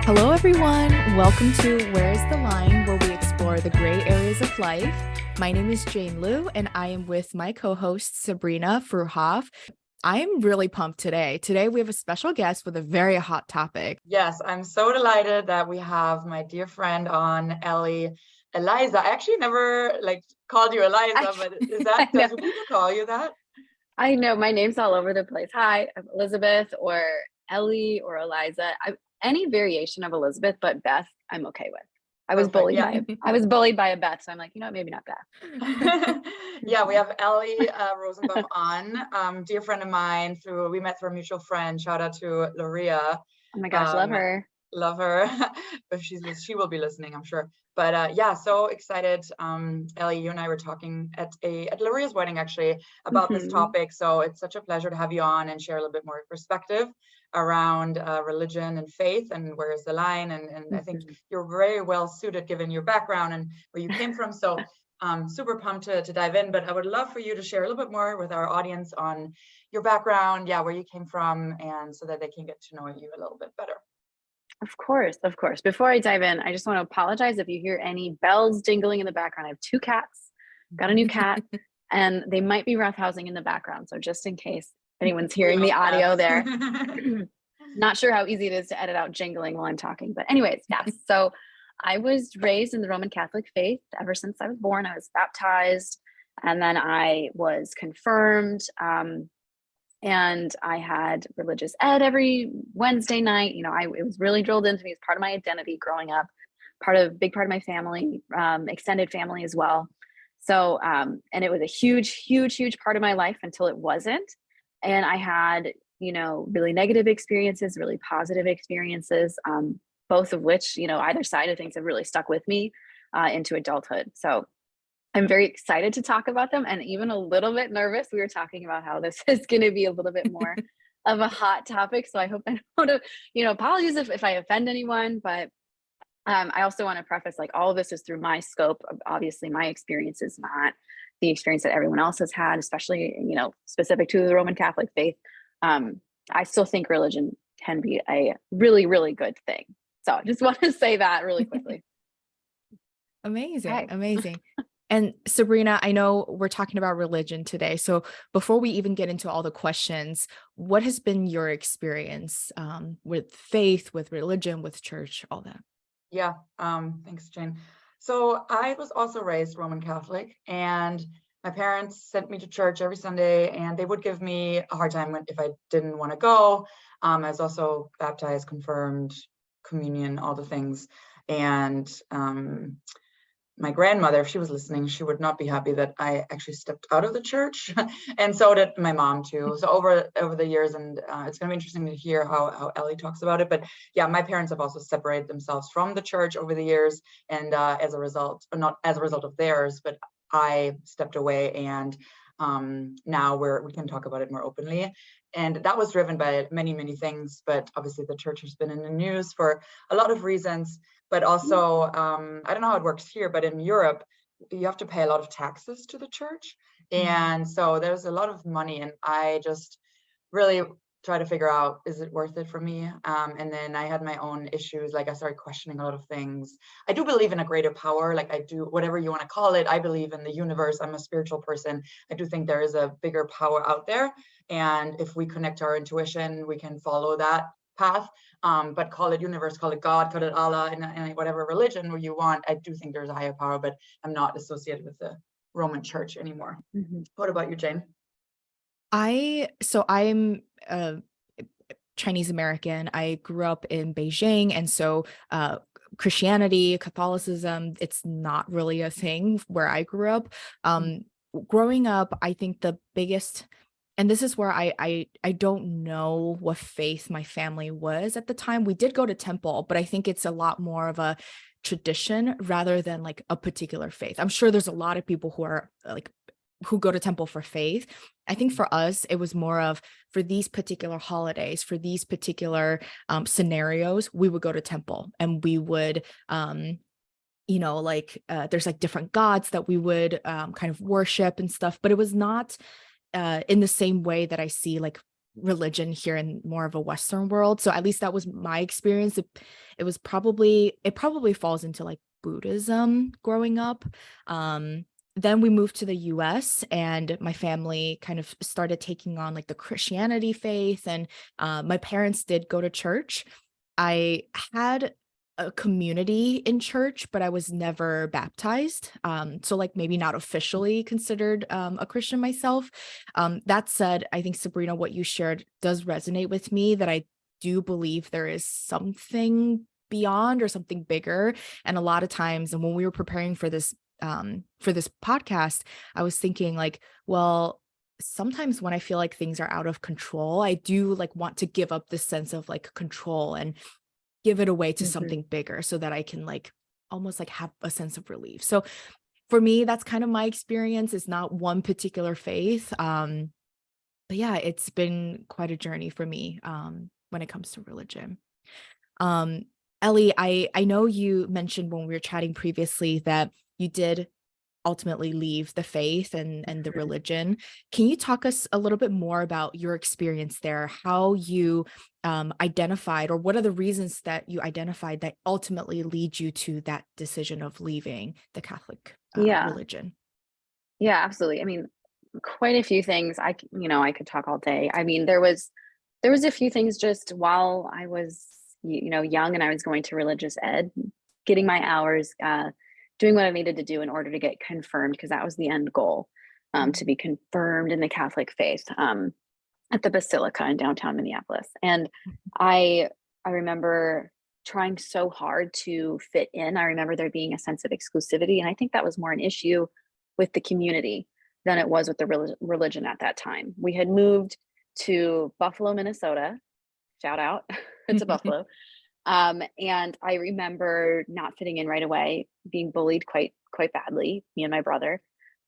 Hello, everyone. Welcome to Where's the Line, where we explore the gray areas of life. My name is Jane Liu, and I am with my co-host, Sabrina Fruhoff. I am really pumped today. Today, we have a special guest with a very hot topic. Yes, I'm so delighted that we have my dear friend on, Ellie. Eliza. I actually never called you Eliza, but is that, do people call you that? I know my name's all over the place. Hi, I'm Elizabeth or Ellie or Eliza. Any variation of Elizabeth, but Beth, I'm okay with. I was bullied by a Beth, so I'm like, maybe not Beth. Yeah, we have Ellie Rosenbaum on, dear friend of mine. We met through a mutual friend. Shout out to Loria. Oh my gosh, love her. Love her. If she will be listening, I'm sure. But yeah, so excited. Ellie, you and I were talking at Loria's wedding actually about this topic. So it's such a pleasure to have you on and share a little bit more perspective around religion and faith and where's the line. And I think you're very well suited given your background and where you came from. So super pumped to dive in, but I would love for you to share a little bit more with our audience on your background, where you came from, and so that they can get to know you a little bit better. Of course. Before I dive in, I just want to apologize if you hear any bells jingling in the background. I have 2 cats, got a new cat, and they might be roughhousing in the background. So just in case anyone's hearing the audio there. Not sure how easy it is to edit out jingling while I'm talking, but anyways, yes. So I was raised in the Roman Catholic faith ever since I was born. I was baptized, and then I was confirmed. And I had religious ed every Wednesday night. It was really drilled into me as part of my identity growing up, big part of my family, extended family as well. So, and it was a huge part of my life until it wasn't. And I had, really negative experiences, really positive experiences, both of which, either side of things have really stuck with me into adulthood. So I'm very excited to talk about them and even a little bit nervous. We were talking about how this is going to be a little bit more of a hot topic. So I hope I don't, apologies if I offend anyone, but I also want to preface all of this is through my scope. Obviously, my experience is not the experience that everyone else has had, especially, specific to the Roman Catholic faith. I still think religion can be a really, really good thing. So I just want to say that really quickly. Amazing. And Sabrina, I know we're talking about religion today. So before we even get into all the questions, what has been your experience with faith, with religion, with church, all that? Yeah, thanks, Jane. So I was also raised Roman Catholic, and my parents sent me to church every Sunday, and they would give me a hard time if I didn't want to go. I was also baptized, confirmed, communion, all the things. And my grandmother, if she was listening, she would not be happy that I actually stepped out of the church. And so did my mom too. So over the years, and it's going to be interesting to hear how Ellie talks about it. But yeah, my parents have also separated themselves from the church over the years. And as a result, not as a result of theirs, but I stepped away, and now we can talk about it more openly. And that was driven by many things, but obviously the church has been in the news for a lot of reasons. But also, I don't know how it works here, but in Europe, you have to pay a lot of taxes to the church. And so there's a lot of money, and I just really try to figure out, is it worth it for me? And then I had my own issues. I started questioning a lot of things. I do believe in a greater power. I do, whatever you want to call it. I believe in the universe. I'm a spiritual person. I do think there is a bigger power out there. And if we connect our intuition, we can follow that path. But call it universe, call it God, call it Allah, and whatever religion you want. I do think there's a higher power, but I'm not associated with the Roman Church anymore. What about you, Jane? I'm Chinese American. I grew up in Beijing, and so Christianity, Catholicism, it's not really a thing where I grew up. Growing up, I think the biggest, and this is where I don't know what faith my family was at the time. We did go to temple, but I think it's a lot more of a tradition rather than a particular faith. I'm sure there's a lot of people who are who go to temple for faith. I think for us, it was more of, for these particular holidays, for these particular scenarios, we would go to temple, and we would, there's different gods that we would kind of worship and stuff, but it was not in the same way that I see religion here in more of a Western world. So at least that was my experience. It probably falls into like Buddhism growing up. Then we moved to the US, and my family kind of started taking on like the Christianity faith, and my parents did go to church. I had a community in church, but I was never baptized. So like maybe not officially considered a Christian myself. That said, I think Sabrina, what you shared does resonate with me, that I do believe there is something beyond or something bigger. And a lot of times, and when we were preparing for this podcast, I was thinking like, well, sometimes when I feel like things are out of control, I do like want to give up this sense of like control and give it away to something bigger so that I can like almost like have a sense of relief. So for me, that's kind of my experience. It's not one particular faith. But yeah, it's been quite a journey for me when it comes to religion. Ellie, I know you mentioned when we were chatting previously that you did ultimately leave the faith and the religion. Can you talk us a little bit more about your experience there, how you identified, or what are the reasons that you identified that ultimately lead you to that decision of leaving the Catholic religion? Yeah, absolutely. I mean, quite a few things. I could talk all day. I mean, there was a few things just while I was, young and I was going to religious ed, getting my hours, doing what I needed to do in order to get confirmed, because that was the end goal, to be confirmed in the Catholic faith, at the Basilica in downtown Minneapolis. And I remember trying so hard to fit in. I remember there being a sense of exclusivity, and I think that was more an issue with the community than it was with the religion at that time. We had moved to Buffalo, Minnesota. Shout out to Buffalo. And I remember not fitting in right away, being bullied quite badly, me and my brother,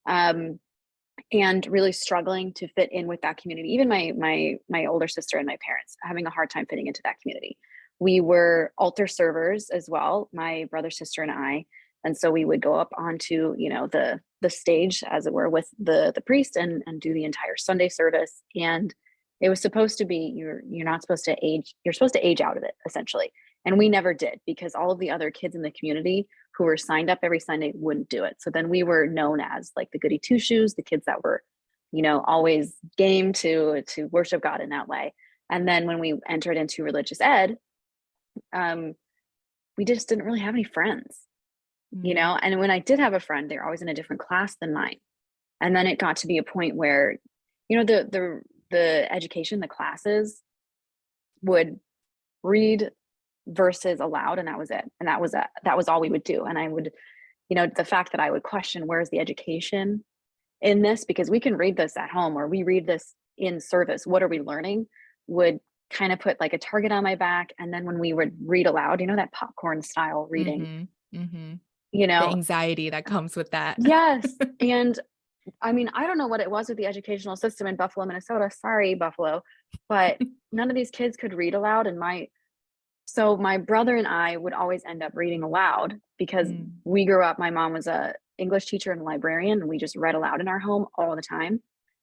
and really struggling to fit in with that community. Even my older sister and my parents having a hard time fitting into that community. We were altar servers as well, my brother, sister, and I. And so we would go up onto, the stage, as it were, with the priest and do the entire Sunday service. And it was supposed to be, you're not supposed to age, you're supposed to age out of it, essentially. And we never did, because all of the other kids in the community who were signed up every Sunday wouldn't do it. So then we were known as like the goody two shoes, the kids that were, always game to worship God in that way. And then when we entered into religious ed, we just didn't really have any friends, and when I did have a friend, they're always in a different class than mine. And then it got to be a point where, the education, the classes would read verses aloud, and that was it. And that was all we would do. And I would, the fact that I would question, where's the education in this? Because we can read this at home, or we read this in service. What are we learning? Would kind of put like a target on my back. And then when we would read aloud, that popcorn style reading, The anxiety that comes with that. Yes. And I mean, I don't know what it was with the educational system in Buffalo, Minnesota. Sorry, Buffalo, but none of these kids could read aloud. And so my brother and I would always end up reading aloud, because we grew up, my mom was a English teacher and librarian, and we just read aloud in our home all the time.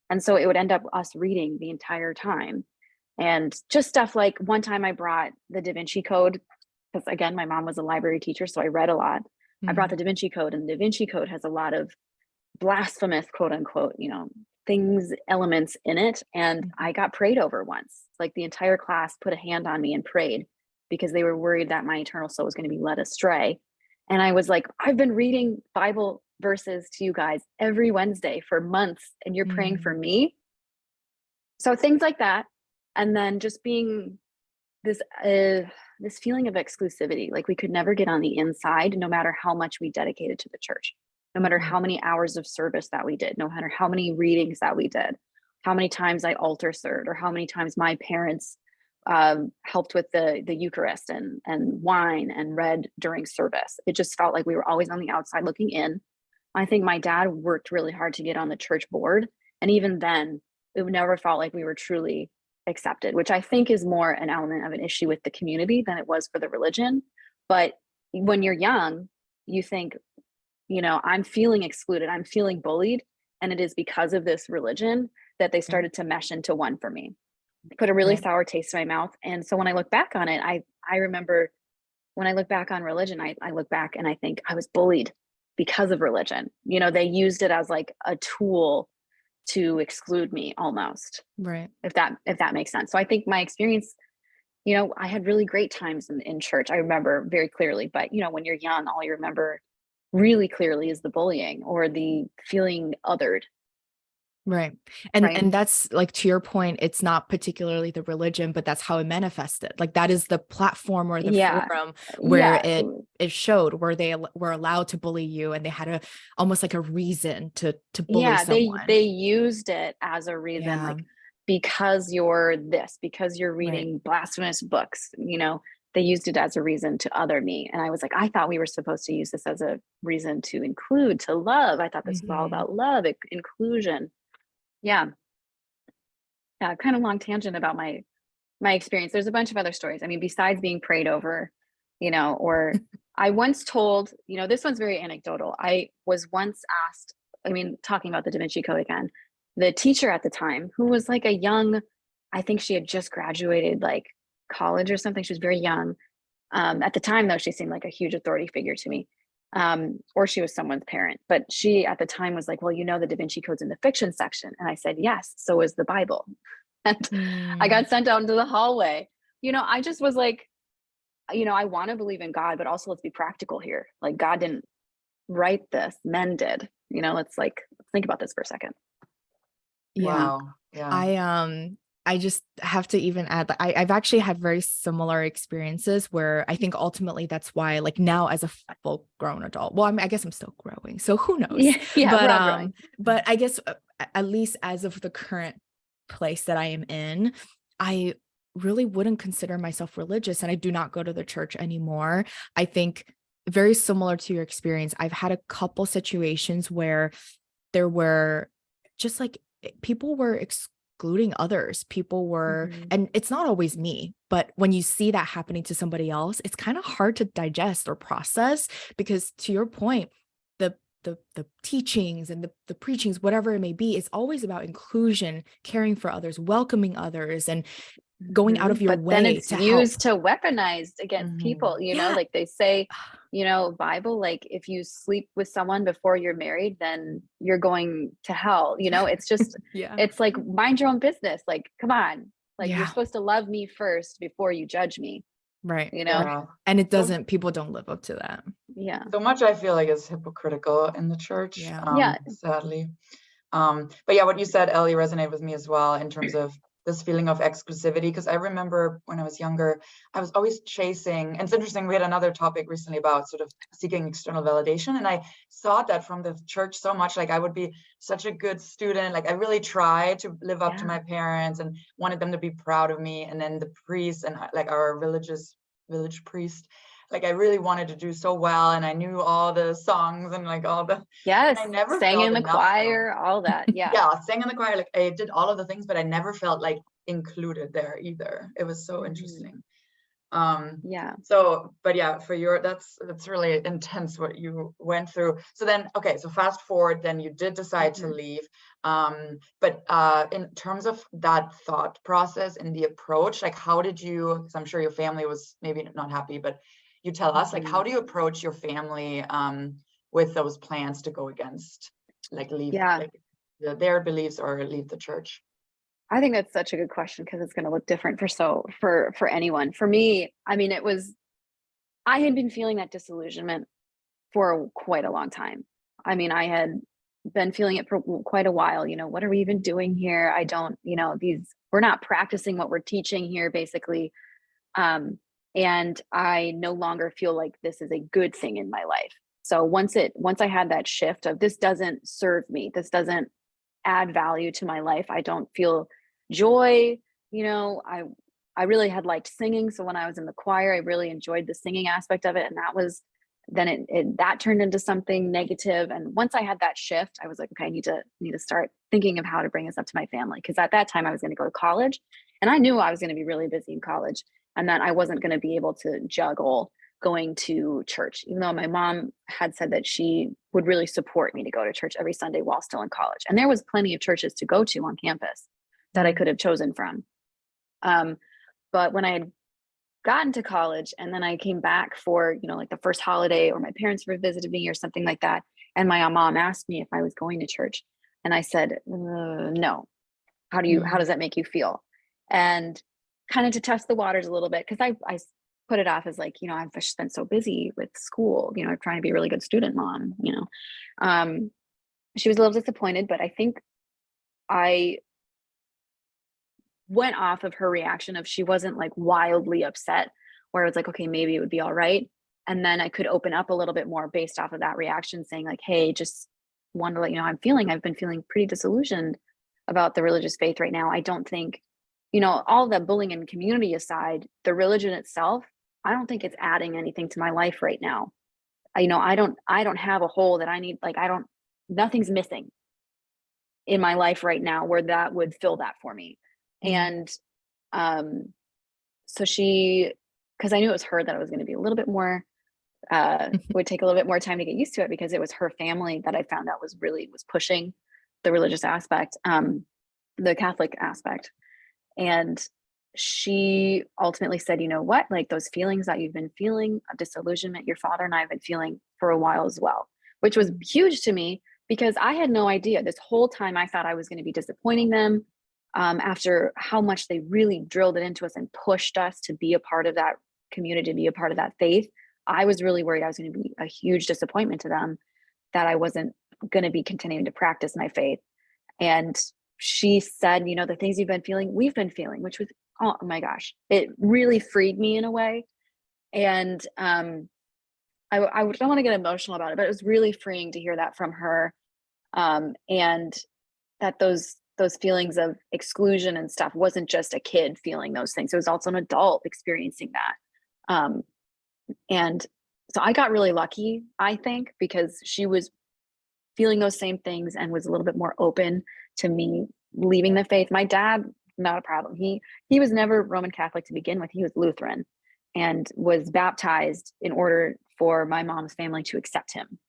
And so it would end up us reading the entire time. And just stuff like, one time I brought the Da Vinci Code, because again, my mom was a library teacher, so I read a lot. I brought the Da Vinci Code, and the Da Vinci Code has a lot of blasphemous, quote unquote, things, elements in it. And I got prayed over once. Like the entire class put a hand on me and prayed, because they were worried that my eternal soul was going to be led astray. And I was like, I've been reading Bible verses to you guys every Wednesday for months, and you're praying for me. So things like that. And then just being this feeling of exclusivity, like we could never get on the inside, no matter how much we dedicated to the church, no matter how many hours of service that we did, no matter how many readings that we did, how many times I altar served, or how many times my parents helped with the Eucharist and wine and read during service. It just felt like we were always on the outside looking in. I think my dad worked really hard to get on the church board, and even then, it never felt like we were truly accepted, which I think is more an element of an issue with the community than it was for the religion. But when you're young, you think, I'm feeling excluded, I'm feeling bullied, and it is because of this religion that they started to mesh into one for me. put a really Right. sour taste in my mouth. And so when I look back on it, I remember when I look back on religion, I look back and I think I was bullied because of religion. You know, they used it as like a tool to exclude me almost, Right. if that makes sense. So I think my experience, you know, I had really great times in church. I remember very clearly, but you know, when you're young, all you remember really clearly is the bullying or the feeling othered, Right. right? And that's like, to your point, it's not particularly the religion, but that's how it manifested. Like that is the platform or the Yeah. forum where Yeah. it showed, where they were allowed to bully you, and they had a almost like a reason to bully Yeah, someone. they used it as a reason, Yeah. like because you're this, because you're Right. reading blasphemous books, you know, they used it as a reason to other me. And I was like, I thought we were supposed to use this as a reason to include, to love. I thought this was all Mhm. about love, inclusion. Yeah. Yeah, kind of long tangent about my experience. There's a bunch of other stories. I mean, besides being prayed over, you know, or I once told, you know, this one's very anecdotal. I was once asked, I mean, talking about the Da Vinci Code again, the teacher at the time, who was like a young, I think she had just graduated like college or something. She was very young. At the time, though, she seemed like a huge authority figure to me. Or she was someone's parent. But she at the time was like, well, you know, the Da Vinci Code's in the fiction section. And I said, yes, so is the Bible. And I Mm. got sent out into the hallway. You know, I just was like, you know, I want to believe in God, but also let's be practical here. Like God didn't write this, men did. You know, let's think about this for a second. Yeah. Wow. Yeah. I just have to even add that I've actually had very similar experiences where I think ultimately that's why, like now as a full grown adult, well, I guess I'm still growing, so who knows? Yeah, yeah, we're But all growing. I guess at least as of the current place that I am in, I really wouldn't consider myself religious, and I do not go to the church anymore. I think very similar to your experience, I've had a couple situations where there were just like people were excluding others. People were, Mhm. and it's not always me, but when you see that happening to somebody else, it's kind of hard to digest or process, because to your point, the teachings and the preachings, whatever it may be, it's always about inclusion, caring for others, welcoming others, and going out of your But then way it's to help. used to weaponize against people, Mhm. you know, Yeah. like they say, you know, Bible, like if you sleep with someone before you're married, then you're going to hell. You know, it's just, Yeah. it's like mind your own business. Like, come on, like you're Yeah. supposed to love me first before you judge me, Right. you know? Yeah. And it So doesn't, people don't live up to that. Yeah. so much I feel like is hypocritical in the church, Yeah. Yeah. sadly. But yeah, what you said, Ellie, resonated with me as well in terms of this feeling of exclusivity. Because I remember when I was younger, I was always chasing, and it's interesting, we had another topic recently about sort of seeking external validation. And I saw that from the church so much, like I would be such a good student. Like I really tried to live up to Yeah. my parents and wanted them to be proud of me. And then the priest and like our village priest, like I really wanted to do so well, and I knew all the songs and like all the, and Yes. I never Sang in felt the enough though. choir, all that. Yeah. Yeah, sang in the choir, like I did all of the things, but I never felt like included there either. It was so Mhm. interesting. Um, Yeah. so, but yeah, for your, that's really intense what you went through. So then, okay, so fast forward, then you did decide to Mhm. leave. But in terms of that thought process and the approach, like how did you, because I'm sure your family was maybe not happy, but you tell us, like, how Mhm. do you approach your family with those plans to go against, like leave, Yeah. like their beliefs or leave the church? I think that's such a good question because it's going to look different for anyone. For me, I mean, I had been feeling that disillusionment for quite a long time. I mean, I had been feeling it for quite a while. You know, what are we even doing here? I don't, you know, we're not practicing what we're teaching here, basically. Um, and I no longer feel like this is a good thing in my life. So once I had that shift of this doesn't serve me, this doesn't add value to my life. I don't feel joy. You know, I really had liked singing. So when I was in the choir, I really enjoyed the singing aspect of it. And that was then that turned into something negative. And once I had that shift, I was like, okay, I need to start thinking of how to bring this up to my family. Cause at that time I was going to go to college and I knew I was going to be really busy in college and that I wasn't going to be able to juggle going to church, even though my mom had said that she would really support me to go to church every Sunday while still in college. And there was plenty of churches to go to on campus that I could have chosen from. But when I had gotten to college and then I came back for, like the first holiday, or my parents were visiting me or something like that, and my mom asked me if I was going to church, and I said, no. How does that make you feel? And kind of to test the waters a little bit, because I put it off as like, I've just been so busy with school, trying to be a really good student mom, she was a little disappointed, but I think I went off of her reaction of, she wasn't like wildly upset, where I was like, okay, maybe it would be all right. And then I could open up a little bit more based off of that reaction, saying like, hey, just wanted to let you know, I've been feeling pretty disillusioned about the religious faith right now. I don't think, all the bullying and community aside, the religion itself, I don't think it's adding anything to my life right now. I don't have a hole that I need. Like, nothing's missing in my life right now where that would fill that for me. And so because I knew it was her, that I was going to be a little bit more, would take a little bit more time to get used to it, because it was her family that I found out was pushing the religious aspect, the Catholic aspect. And she ultimately said, you know what, like those feelings that you've been feeling of disillusionment, your father and I have been feeling for a while as well, which was huge to me, because I had no idea. This whole time I thought I was going to be disappointing them, after how much they really drilled it into us and pushed us to be a part of that community, to be a part of that faith. I was really worried I was going to be a huge disappointment to them, that I wasn't going to be continuing to practice my faith. And she said, the things you've been feeling, we've been feeling, which was, oh my gosh, it really freed me in a way. And I don't want to get emotional about it, but it was really freeing to hear that from her. And that those feelings of exclusion and stuff wasn't just a kid feeling those things. It was also an adult experiencing that. And so I got really lucky, I think, because she was feeling those same things and was a little bit more open to me leaving the faith. My dad, not a problem. He was never Roman Catholic to begin with. He was Lutheran and was baptized in order for my mom's family to accept him.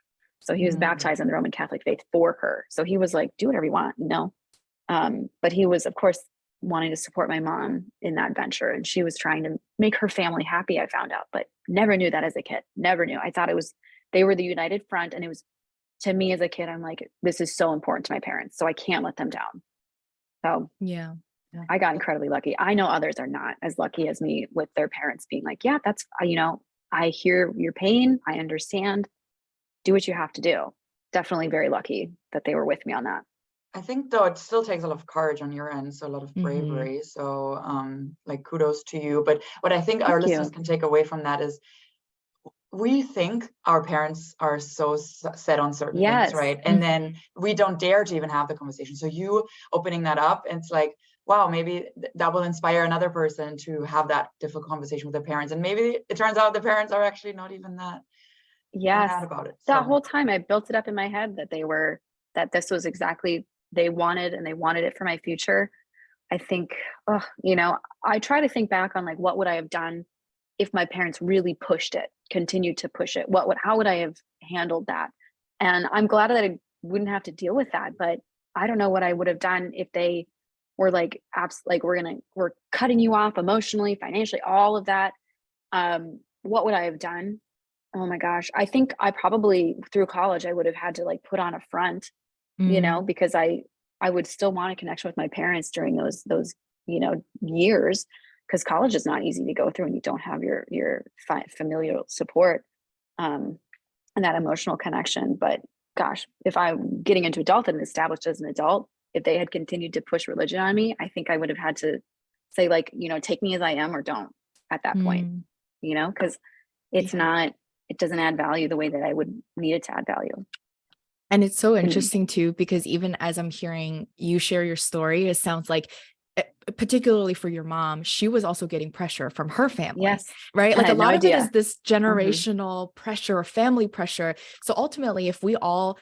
So he was baptized in the Roman Catholic faith for her. So he was like, do whatever you want, but he was, of course, wanting to support my mom in that venture. And she was trying to make her family happy, I found out, but never knew that as a kid. Never knew. I thought they were the united front. And it was, to me as a kid, I'm like, this is so important to my parents, so I can't let them down. So yeah. I got incredibly lucky. I know others are not as lucky as me with their parents being like, yeah, that's, I hear your pain. I understand. Do what you have to do. Definitely very lucky that they were with me on that. I think though it still takes a lot of courage on your end, so a lot of bravery. So like kudos to you. But what I think our listeners can take away from that is, we think our parents are so set on certain things, right? And then we don't dare to even have the conversation. So you opening that up, it's like, wow, maybe that will inspire another person to have that difficult conversation with their parents. And maybe it turns out the parents are actually not even that mad about it. That whole time I built it up in my head that this was exactly they wanted, and they wanted it for my future. I think, I try to think back on like, what would I have done if my parents really pushed it, continued to push it? How would I have handled that? And I'm glad that I wouldn't have to deal with that, but I don't know what I would have done if they were like, we're cutting you off emotionally, financially, all of that. What would I have done? Oh my gosh. I think I probably through college, I would have had to like put on a front, because I would still want a connection with my parents during those, years, because college is not easy to go through and you don't have your familial support, and that emotional connection. But gosh, if I'm getting into adulthood and established as an adult, if they had continued to push religion on me, I think I would have had to say like, take me as I am or don't at that point, because it's not, it doesn't add value the way that I would need it to add value. And it's so interesting too, because even as I'm hearing you share your story, it sounds like, particularly for your mom, she was also getting pressure from her family, right? Like a lot of it is this generational pressure or family pressure. So ultimately, if we all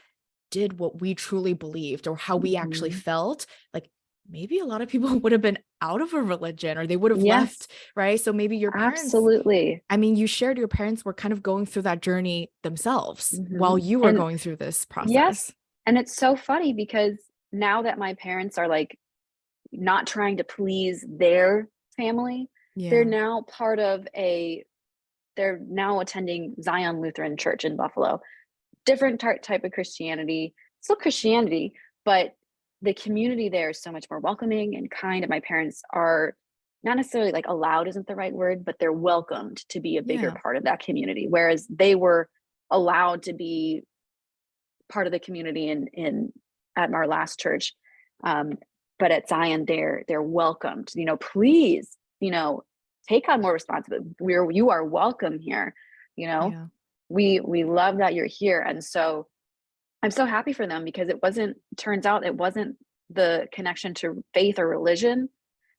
did what we truly believed or how we actually felt, like maybe a lot of people would have been out of a religion or they would have left, right? So maybe your parents, I mean, you shared your parents were kind of going through that journey themselves while you were going through this process. Yes. And it's so funny because now that my parents are like not trying to please their family. Yeah. They're now attending Zion Lutheran Church in Buffalo. Different type of Christianity, still Christianity, but the community there is so much more welcoming and kind. And my parents are not necessarily like allowed isn't the right word, but they're welcomed to be a bigger Yeah. part of that community. Whereas they were allowed to be part of the community at our last church. But at Zion, they're welcomed, please, take on more responsibility. You are welcome here, Yeah. we love that you're here. And so I'm so happy for them, because turns out it wasn't the connection to faith or religion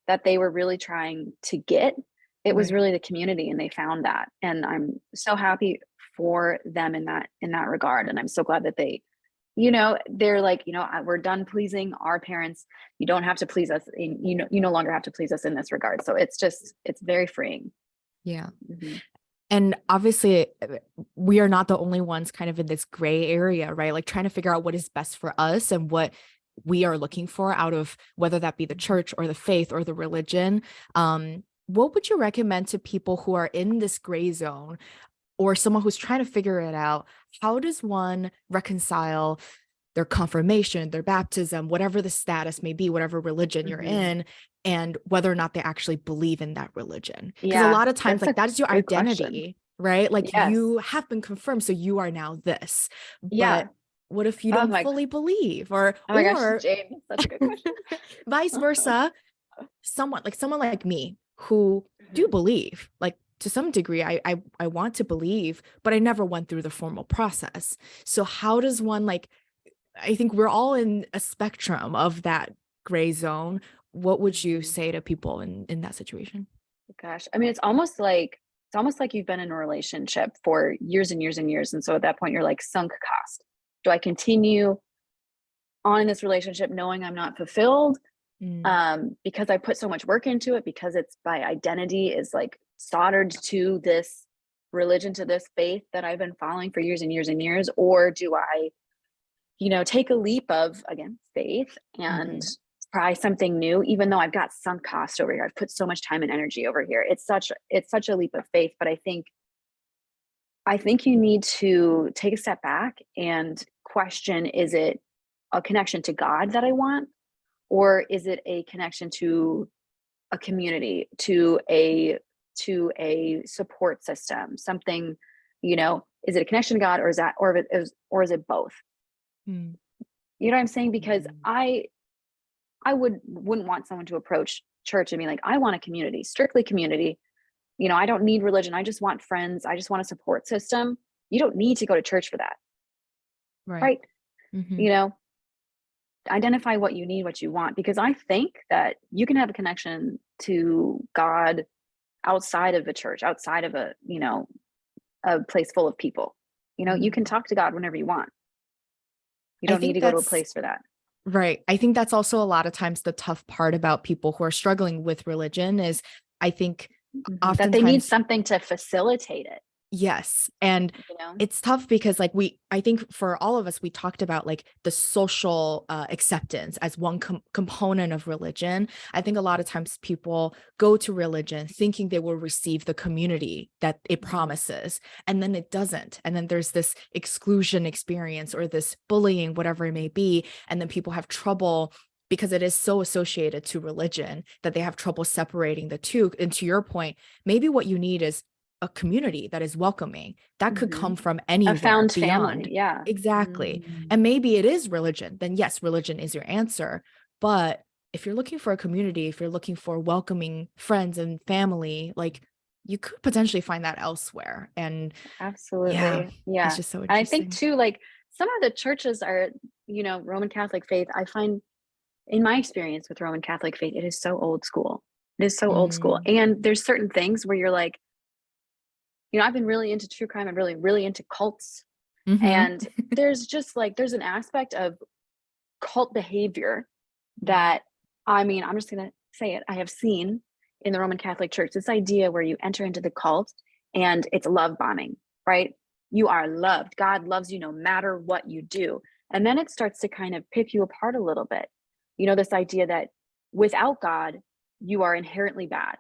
that they were really trying to get. It was Right. really the community, and they found that. And I'm so happy for them in that regard. And I'm so glad that they're like, we're done pleasing our parents. You don't have to please us. You no longer have to please us in this regard. So it's very freeing. Yeah. Mm-hmm. And obviously, we are not the only ones kind of in this gray area, right? Like trying to figure out what is best for us and what we are looking for out of whether that be the church or the faith or the religion. What would you recommend to people who are in this gray zone, or someone who's trying to figure it out? How does one reconcile their confirmation, their baptism, whatever the status may be, whatever religion you're in, and whether or not they actually believe in that religion? Because a lot of times, like, that is your identity, right? Like, you have been confirmed, so you are now this. But what if you don't fully believe? Or gosh, Jane, such a good question. Vice versa, someone like me who do believe, like, to some degree, I want to believe, but I never went through the formal process. So how does one, like, I think we're all in a spectrum of that gray zone. What would you say to people in that situation? Gosh, I mean, it's almost like you've been in a relationship for years and years and years. And so at that point, you're like, sunk cost. Do I continue on in this relationship knowing I'm not fulfilled? Because I put so much work into it, because it's my identity is like soldered to this religion, to this faith that I've been following for years and years and years? Or do I, take a leap of, again, faith and try something new, even though I've got sunk cost over here? I've put so much time and energy over here. It's such a leap of faith. But I think you need to take a step back and question, is it a connection to God that I want? Or is it a connection to a community, to a support system, something, is it a connection to God, or is it both? You know what I'm saying? Because I wouldn't want someone to approach church and be like, I want a community, strictly community. I don't need religion. I just want friends. I just want a support system. You don't need to go to church for that. Right. Identify what you need, what you want, because I think that you can have a connection to God outside of a church, outside of a place full of people. You can talk to God whenever you want. You don't need to go to a place for that. Right. I think that's also a lot of times the tough part about people who are struggling with religion is, I think, oftentimes that they need something to facilitate it. Yes. And it's tough because, like, I think for all of us, we talked about like the social acceptance as one component of religion. I think a lot of times people go to religion thinking they will receive the community that it promises, and then it doesn't. And then there's this exclusion experience or this bullying, whatever it may be. And then people have trouble, because it is so associated to religion, that they have trouble separating the two. And to your point, maybe what you need is a community that is welcoming. That could come from anywhere. A found beyond. family. Yeah. Exactly. And maybe it is religion. Then yes, religion is your answer. But if you're looking for a community, if you're looking for welcoming friends and family, like, you could potentially find that elsewhere. And absolutely. Yeah. It's just so interesting. I think too, like, some of the churches are, Roman Catholic faith, I find, in my experience with Roman Catholic faith, it is so old school. It is so old school. And there's certain things where you're like, I've been really into true crime. I'm really, really into cults. And there's just like, there's an aspect of cult behavior that, I'm just going to say it, I have seen in the Roman Catholic Church, this idea where you enter into the cult and it's love bombing, right? You are loved. God loves you no matter what you do. And then it starts to kind of pick you apart a little bit. This idea that without God, you are inherently bad.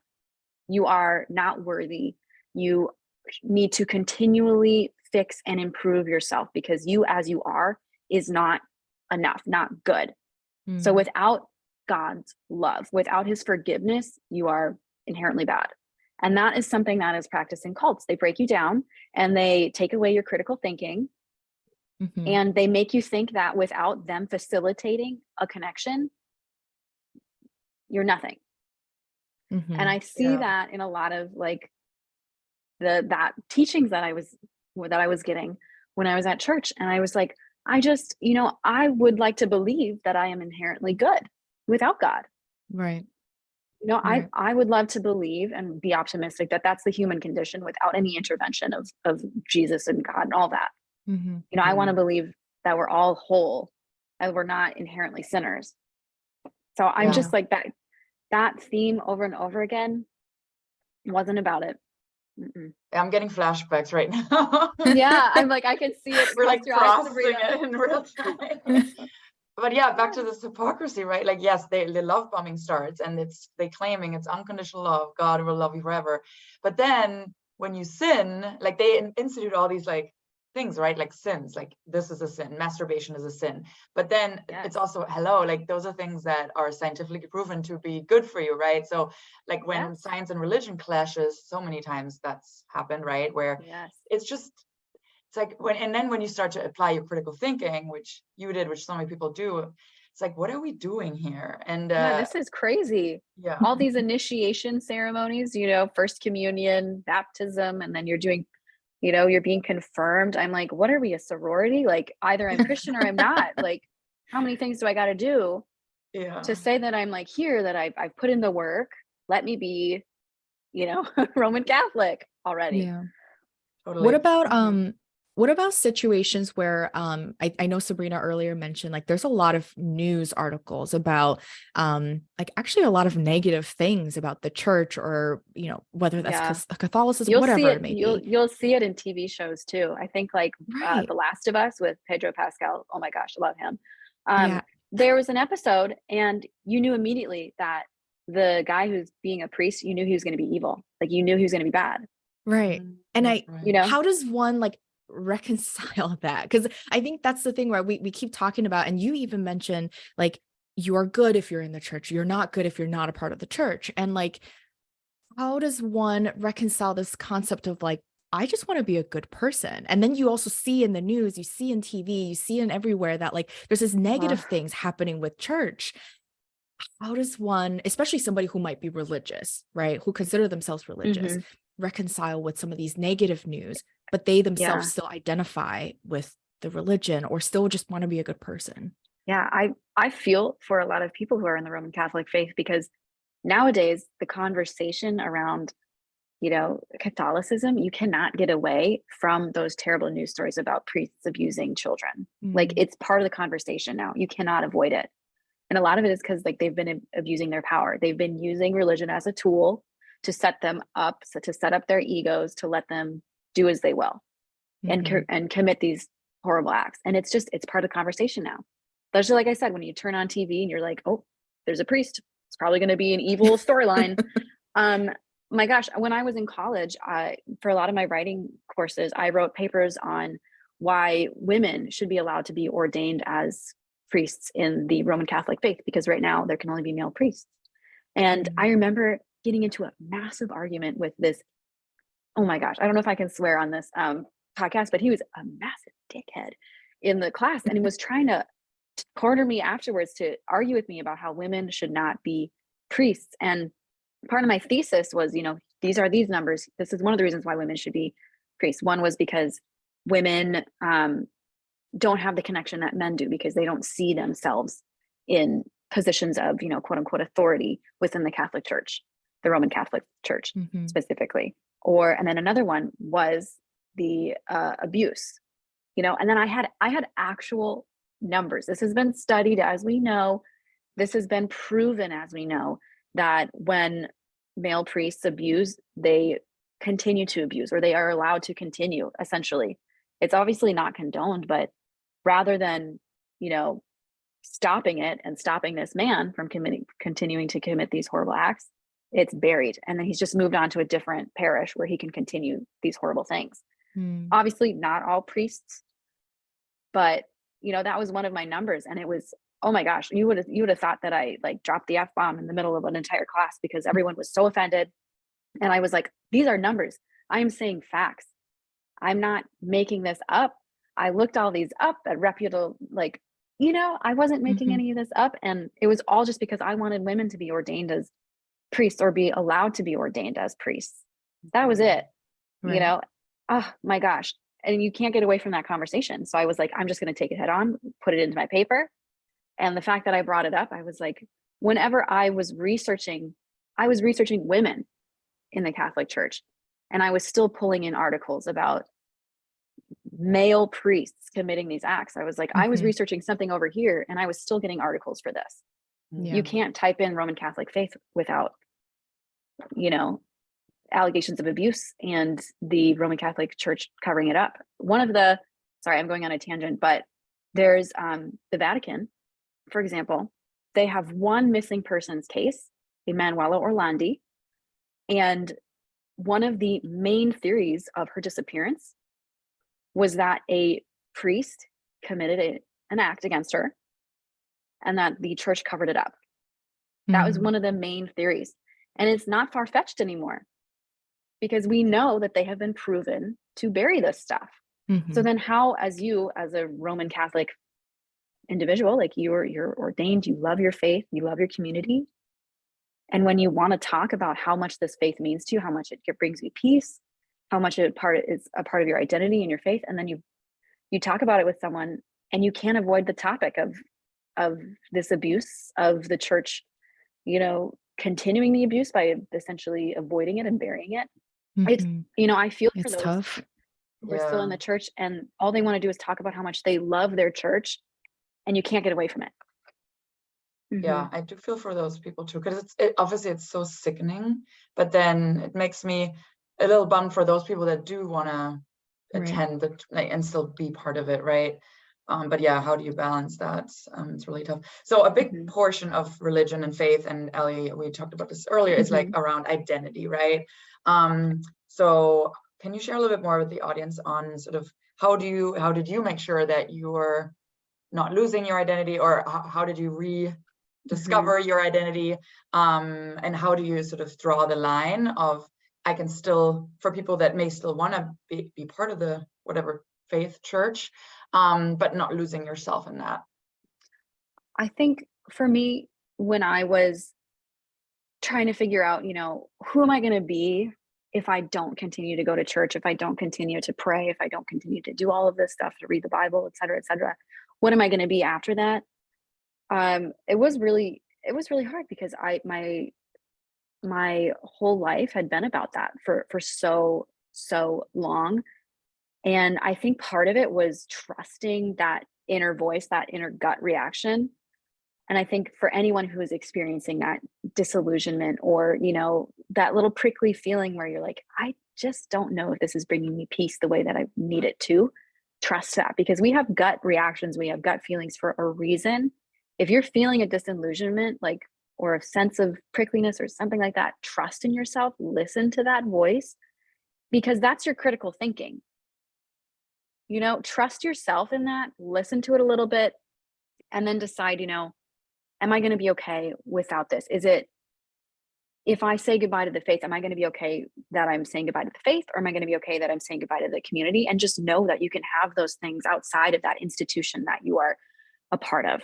You are not worthy. You need to continually fix and improve yourself, because you as you are is not enough, not good. So without God's love, without his forgiveness, you are inherently bad. And that is something that is practiced in cults. They break you down and they take away your critical thinking, and they make you think that without them facilitating a connection, you're nothing. And I see that in a lot of like that teachings that I was getting when I was at church. And I was like, I just, I would like to believe that I am inherently good without God. Right. Right. I would love to believe and be optimistic that that's the human condition without any intervention of Jesus and God and all that. I want to believe that we're all whole and we're not inherently sinners. So I'm just like that theme over and over again wasn't about it. I'm getting flashbacks right now. Yeah, I'm like, I can see it. We're like processing it in real time. But yeah, back to this hypocrisy, right? Like, yes, the love bombing starts and they claiming it's unconditional love. God will love you forever. But then when you sin, like they institute all these like things, right? Like sins, like this is a sin, masturbation is a sin. But then it's also, like those are things that are scientifically proven to be good for you, right? So like when science and religion clashes, so many times that's happened, right? Where it's just, it's like when you start to apply your critical thinking, which you did, which so many people do, it's like, what are we doing here? And this is crazy. All these initiation ceremonies, first communion, baptism, and then you're doing, you're being confirmed. I'm like, what are we, a sorority? Like either I'm Christian or I'm not. Like, how many things do I got to do to say that I'm like here, that I've put in the work? Let me be, Roman Catholic already. Yeah. Totally. What about situations where I know Sabrina earlier mentioned like there's a lot of news articles about like actually a lot of negative things about the church, or whether that's Catholicism, whatever it may be. You'll see it in TV shows too. I think like The Last of Us with Pedro Pascal. Oh my gosh, I love him. There was an episode and you knew immediately that the guy who's being a priest, you knew he was going to be evil. Like you knew he was going to be bad. Right. And how does one like reconcile that? Because I think that's the thing where we keep talking about, and you even mentioned like you are good if you're in the church, you're not good if you're not a part of the church. And like, how does one reconcile this concept of like, I just want to be a good person? And then you also see in the news, you see in TV, you see in everywhere that like there's this negative things happening with church. How does one, especially somebody who might be religious, right, who consider themselves religious, reconcile with some of these negative news, but they themselves still identify with the religion or still just want to be a good person? Yeah, I feel for a lot of people who are in the Roman Catholic faith, because nowadays the conversation around, Catholicism, you cannot get away from those terrible news stories about priests abusing children. Like it's part of the conversation now. You cannot avoid it. And a lot of it is because like they've been abusing their power. They've been using religion as a tool to set them up, so to set up their egos, to let them do as they will and commit these horrible acts. And it's part of the conversation now. Especially like I said, when you turn on TV and you're like, oh, there's a priest. It's probably going to be an evil storyline. My gosh, when I was in college, for a lot of my writing courses, I wrote papers on why women should be allowed to be ordained as priests in the Roman Catholic faith, because right now there can only be male priests. And I remember getting into a massive argument with this, oh my gosh, I don't know if I can swear on this podcast, but he was a massive dickhead in the class, and he was trying to corner me afterwards to argue with me about how women should not be priests. And part of my thesis was, these are these numbers. This is one of the reasons why women should be priests. One was because women don't have the connection that men do, because they don't see themselves in positions of, quote unquote, authority within the Catholic Church, the Roman Catholic Church specifically. And then another one was the abuse, and then I had actual numbers. This has been studied, as we know. This has been proven, as we know, that when male priests abuse, they continue to abuse, or they are allowed to continue, essentially. It's obviously not condoned, but rather than, stopping it and stopping this man from continuing to commit these horrible acts, it's buried. And then he's just moved on to a different parish where he can continue these horrible things. Obviously not all priests, but that was one of my numbers. And it was, oh my gosh, you would have thought that I like dropped the F-bomb in the middle of an entire class because everyone was so offended. And I was like, these are numbers. I'm saying facts. I'm not making this up. I looked all these up at reputable, I wasn't making any of this up. And it was all just because I wanted women to be ordained as priests or be allowed to be ordained as priests. That was it. Right. Oh my gosh. And you can't get away from that conversation. So I was like, I'm just going to take it head on, put it into my paper. And the fact that I brought it up, I was like, whenever I was researching women in the Catholic Church, and I was still pulling in articles about male priests committing these acts. I was like, I was researching something over here and I was still getting articles for this. Yeah. You can't type in Roman Catholic faith without, allegations of abuse and the Roman Catholic Church covering it up. Sorry, I'm going on a tangent, but there's the Vatican, for example, they have one missing persons case, Emanuela Orlandi, and one of the main theories of her disappearance was that a priest committed an act against her and that the church covered it up. That was one of the main theories. And it's not far-fetched anymore because we know that they have been proven to bury this stuff. So then how, as a Roman Catholic individual, like you're ordained, you love your faith, you love your community. And when you want to talk about how much this faith means to you, how much it brings you peace, how much is a part of your identity and your faith, and then you talk about it with someone and you can't avoid the topic of this abuse of the church, continuing the abuse by essentially avoiding it and burying it. It's, I feel for those tough. who are still in the church and all they want to do is talk about how much they love their church and you can't get away from it. Yeah, I do feel for those people too, because obviously it's so sickening, but then it makes me a little bummed for those people that do want to attend and still be part of it, right? But yeah, how do you balance that? It's really tough. So a big portion of religion and faith, and Ellie, we talked about this earlier, is like around identity, right? So can you share a little bit more with the audience on sort of how did you make sure that you're not losing your identity, or how did you rediscover your identity? And how do you sort of draw the line of, I can still, for people that may still want to be part of the whatever faith church, but not losing yourself in that? I think for me, when I was trying to figure out, who am I going to be if I don't continue to go to church, if I don't continue to pray, if I don't continue to do all of this stuff, to read the Bible, et cetera, what am I going to be after that? It was really hard because my whole life had been about that for so long. And I think part of it was trusting that inner voice, that inner gut reaction. And I think for anyone who is experiencing that disillusionment or, that little prickly feeling where you're like, I just don't know if this is bringing me peace the way that I need it to, trust that, because we have gut reactions, we have gut feelings for a reason. If you're feeling a disillusionment, or a sense of prickliness or something like that, trust in yourself, listen to that voice, because that's your critical thinking. Trust yourself in that, listen to it a little bit, and then decide, am I going to be okay without this? If I say goodbye to the faith, am I going to be okay that I'm saying goodbye to the faith, or am I going to be okay that I'm saying goodbye to the community? And just know that you can have those things outside of that institution that you are a part of.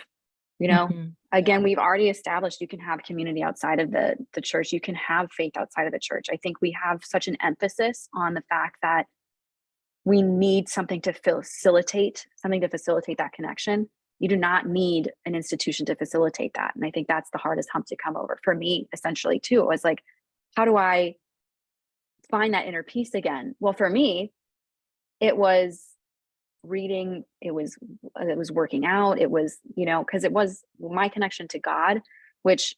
Again, we've already established you can have community outside of the church. You can have faith outside of the church. I think we have such an emphasis on the fact that we need something to facilitate that connection. You do not need an institution to facilitate that. And I think that's the hardest hump to come over for me, essentially, too. It was like, how do I find that inner peace again? Well, for me, it was reading, it was working out, it was, because it was my connection to God, which,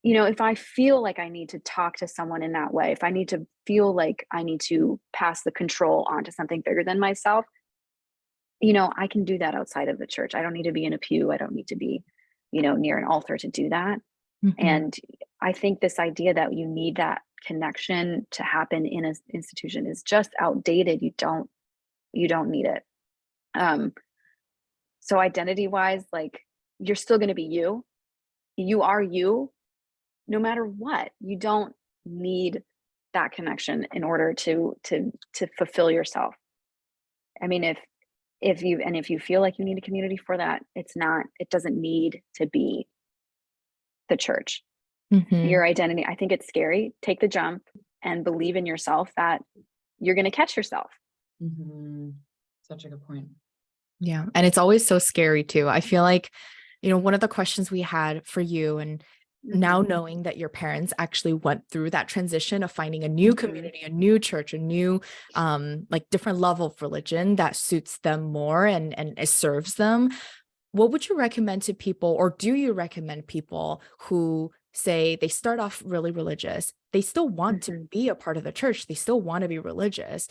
if I feel like I need to talk to someone in that way, if I need to feel like I need to pass the control on to something bigger than myself, I can do that outside of the church. I don't need to be in a pew. I don't need to be, near an altar to do that. And I think this idea that you need that connection to happen in an institution is just outdated. You don't need it. So identity wise, like, you're still going to be you. You are you no matter what. You don't need that connection in order to fulfill yourself. I mean, if you feel like you need a community for that, it doesn't need to be the church. Your identity, I think it's scary. Take the jump and believe in yourself that you're going to catch yourself. Such a good point. Yeah. And it's always so scary too. I feel like, one of the questions we had for you, and now knowing that your parents actually went through that transition of finding a new community, a new church, a new like different level of religion that suits them more and it serves them, what would you recommend to people, or do you recommend people who say they start off really religious, they still want to be a part of the church, they still want to be religious?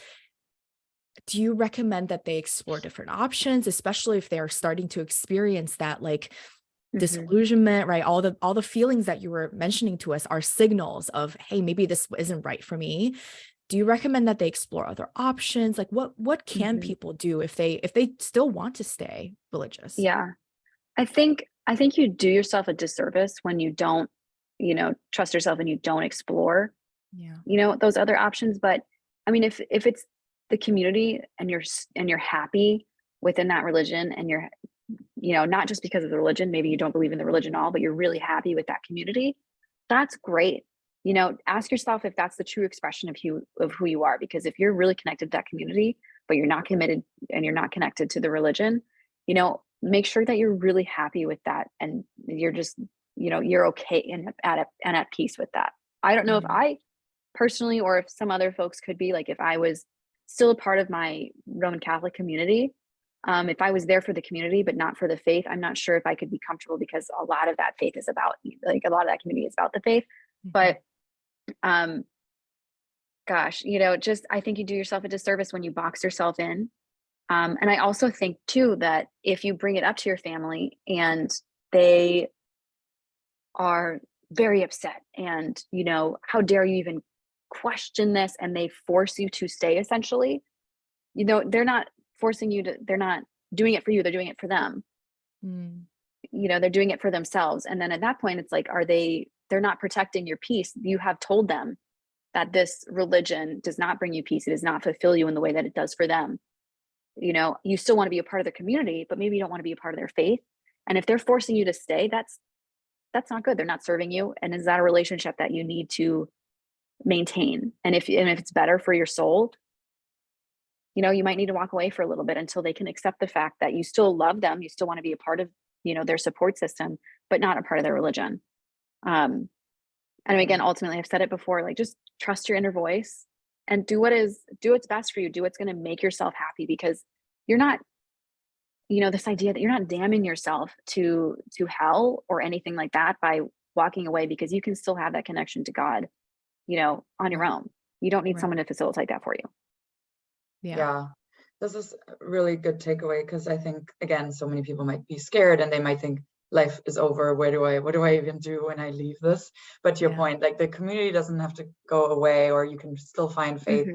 Do you recommend that they explore different options, especially if they're starting to experience that like disillusionment, right? All the feelings that you were mentioning to us are signals of, hey, maybe this isn't right for me. Do you recommend that they explore other options? Like what can people do if they still want to stay religious? Yeah. I think you do yourself a disservice when you don't, trust yourself and you don't explore, those other options. But I mean, if it's the community and you're happy within that religion, and you're, not just because of the religion, maybe you don't believe in the religion at all, but you're really happy with that community, that's great. Ask yourself if that's the true expression of who you are, because if you're really connected to that community, but you're not committed and you're not connected to the religion, make sure that you're really happy with that. And you're just, you're okay and at peace with that. I don't know if I personally, or if some other folks could be, like, if I was still a part of my Roman Catholic community, if I was there for the community, but not for the faith, I'm not sure if I could be comfortable, because a lot of that faith is about, like, a lot of that community is about the faith. But, gosh, just, I think you do yourself a disservice when you box yourself in. And I also think too, that if you bring it up to your family and they are very upset and, how dare you even question this, and they force you to stay, essentially, they're not forcing you to, they're not doing it for you, they're doing it for them. They're doing it for themselves. And then at that point, it's like, they're not protecting your peace. You have told them that this religion does not bring you peace. It does not fulfill you in the way that it does for them. You still want to be a part of the community, but maybe you don't want to be a part of their faith. And if they're forcing you to stay, that's not good. They're not serving you. And is that a relationship that you need to maintain? And if it's better for your soul, you might need to walk away for a little bit until they can accept the fact that you still love them. You still want to be a part of, their support system, but not a part of their religion. And again, ultimately, I've said it before, like, just trust your inner voice and do what's best for you. Do what's going to make yourself happy, because you're not, this idea that you're not damning yourself to hell or anything like that by walking away, because you can still have that connection to God, on your own. You don't need someone to facilitate that for you. Yeah. This is a really good takeaway, because I think, again, so many people might be scared and they might think life is over. What do I even do when I leave this? But to your point, like, the community doesn't have to go away, or you can still find faith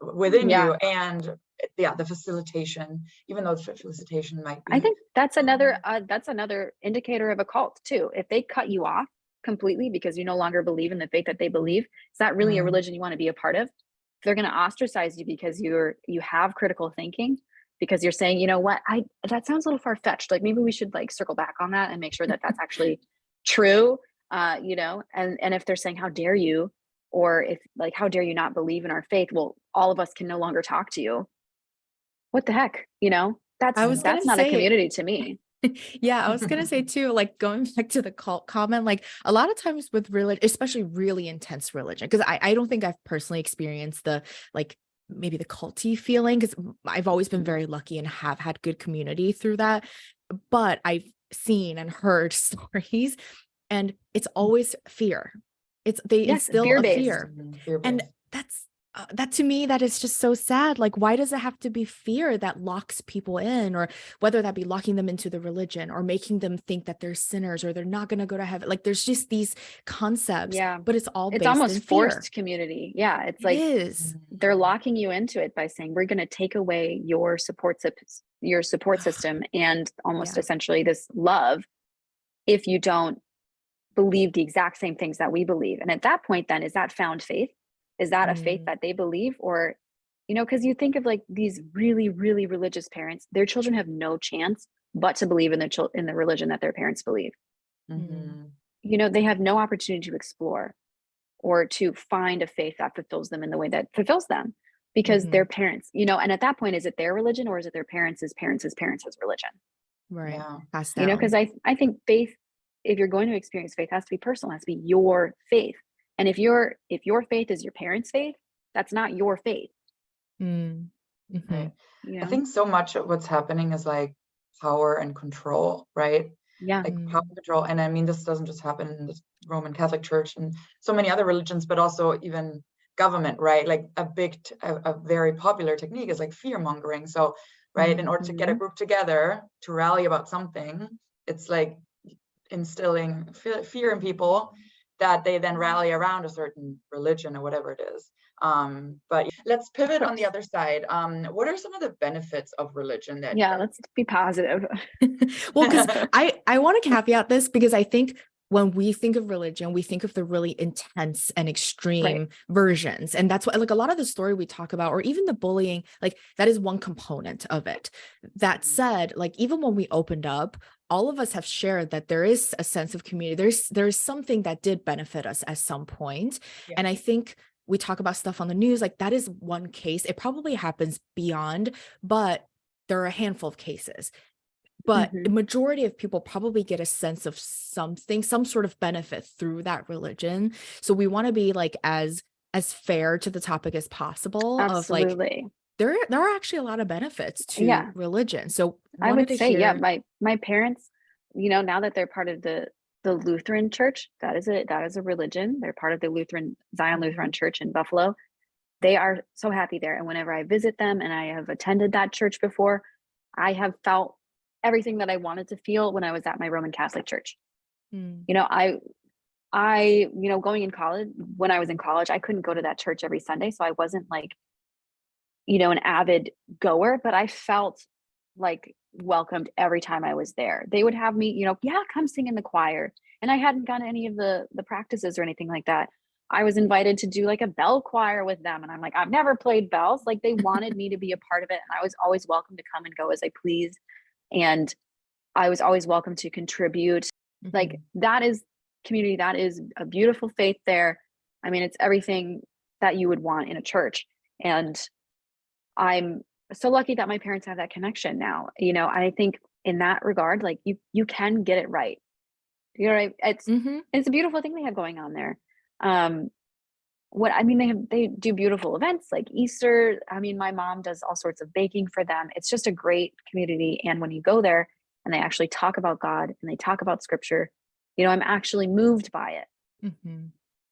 within you. And the facilitation, even though the facilitation might be, I think that's another indicator of a cult too. If they cut you off completely because you no longer believe in the faith that they believe, is that really a religion you want to be a part of? If they're going to ostracize you because you have critical thinking, because you're saying, that sounds a little far-fetched, like, maybe we should, like, circle back on that and make sure that that's actually true, and if they're saying, how dare you, or if, like, how dare you not believe in our faith, well, all of us can no longer talk to you. What the heck? That's not a community to me. Yeah, I was gonna say too, like, going back to the cult comment, like, a lot of times with religion, especially really intense religion, because I don't think I've personally experienced the, like, maybe the culty feeling, because I've always been very lucky and have had good community through that. But I've seen and heard stories, and it's always fear. It's instill a fear-based. fear. And that to me, that is just so sad. Like, why does it have to be fear that locks people in, or whether that be locking them into the religion or making them think that they're sinners or they're not going to go to heaven? Like, there's just these concepts, Yeah. but it's all It's based in almost fear. forced community. Yeah. It's It like is. they're locking you into it by saying, we're going to take away your support system and almost Yeah. essentially this love if you don't believe the exact same things that we believe. And at that point, then, is that found faith? Is that a faith that they believe? Or, because you think of like these really, really religious parents, their children have no chance but to believe in in the religion that their parents believe. They have no opportunity to explore or to find a faith that fulfills them in the way that fulfills them, because their parents, and at that point, is it their religion, or is it their parents' religion? Right. Yeah. Passed down. Because I think faith, if you're going to experience faith, has to be personal, has to be your faith. And if your faith is your parents' faith, that's not your faith. Right. I think so much of what's happening is like power and control, right? Yeah. Like power and control. And I mean, this doesn't just happen in the Roman Catholic Church and so many other religions, but also even government, right? Like a very popular technique is like fear mongering. So, right, in order to get a group together to rally about something, it's like instilling fear in people that they then rally around a certain religion or whatever it is. But let's pivot on the other side. What are some of the benefits of religion that let's be positive. Well, because I want to caveat this, because I think when we think of religion, we think of the really intense and extreme versions. And that's what, like, a lot of the story we talk about, or even the bullying, like, that is one component of it. That said, like, even when we opened up, all of us have shared that there is a sense of community. There's something that did benefit us at some point. Yeah. And I think we talk about stuff on the news, like, that is one case. It probably happens beyond, but there are a handful of cases. But the majority of people probably get a sense of something, some sort of benefit through that religion. So we want to be like as fair to the topic as possible. Absolutely. Of like, there are actually a lot of benefits to religion. So I would say, my parents, now that they're part of the Lutheran Church, that is a religion. They're part of the Zion Lutheran Church in Buffalo. They are so happy there. And whenever I visit them, and I have attended that church before, I have felt everything that I wanted to feel when I was at my Roman Catholic church. I going in college, when I was in college, I couldn't go to that church every Sunday. So I wasn't like, an avid goer, but I felt like welcomed every time I was there. They would have me, come sing in the choir. And I hadn't gone to any of the practices or anything like that. I was invited to do like a bell choir with them. And I'm like, I've never played bells. Like, they wanted me to be a part of it. And I was always welcome to come and go as I pleased. And I was always welcome to contribute. Like, that is community. That is a beautiful faith there. I mean, it's everything that you would want in a church. And I'm so lucky that my parents have that connection now. I think in that regard, like, you can get it right. It's a beautiful thing they have going on there. They do beautiful events like Easter. I mean, my mom does all sorts of baking for them. It's just a great community. And when you go there and they actually talk about God and they talk about scripture, I'm actually moved by it.